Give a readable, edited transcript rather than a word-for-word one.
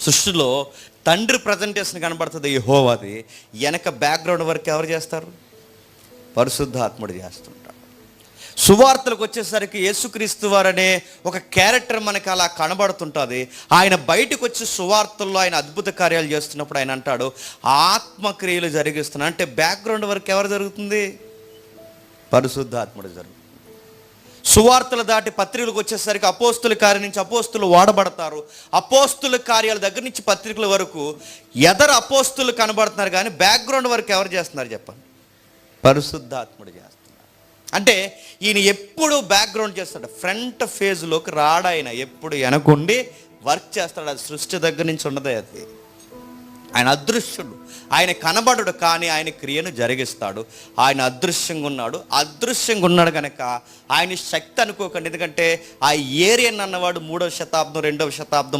సృష్టిలో తండ్రి ప్రజెంటేషన్ కనబడుతుంది యెహోవాది, వెనక బ్యాక్గ్రౌండ్ వర్క్ ఎవరు చేస్తారు? పరిశుద్ధాత్ముడు చేస్తుంటాడు. సువార్తలకు వచ్చేసరికి యేసుక్రీస్తు వారనే ఒక క్యారెక్టర్ మనకి అలా కనబడుతుంటుంది. ఆయన బయటకు వచ్చి సువార్తల్లో ఆయన అద్భుత కార్యాలు చేస్తున్నప్పుడు ఆయన అంటాడు, ఆత్మక్రియలు జరిగిస్తున్నా అంటే బ్యాక్గ్రౌండ్ వర్క్ ఎవరు జరుగుతుంది? పరిశుద్ధాత్ముడు జరుగుతుంది. సువార్తలు దాటి పత్రికలకు వచ్చేసరికి అపోస్తుల కార్యం నుంచి అపోస్తులు వాడబడతారు. అపోస్తుల కార్యాల దగ్గర నుంచి పత్రికల వరకు ఎదరు అపోస్తులు కనబడుతున్నారు, కానీ బ్యాక్గ్రౌండ్ వర్క్ ఎవరు చేస్తున్నారు చెప్పండి? పరిశుద్ధాత్ముడు చేస్తున్నారు. అంటే ఈయన ఎప్పుడు బ్యాక్గ్రౌండ్ చేస్తాడు, ఫ్రంట్ ఫేజ్లోకి రాడు. ఆయన ఎప్పుడు వెనకుండి వర్క్ చేస్తాడు. అది సృష్టి దగ్గర నుంచి ఉన్నదే. అది ఆయన అదృశ్యుడు, ఆయన కనబడడు, కానీ ఆయన క్రియను జరిగిస్తాడు. ఆయన అదృశ్యంగా ఉన్నాడు కనుక ఆయన శక్తి అనుకోకండి. ఎందుకంటే ఆ ఏరియన్ అన్నవాడు 3వ శతాబ్దం 2వ శతాబ్దం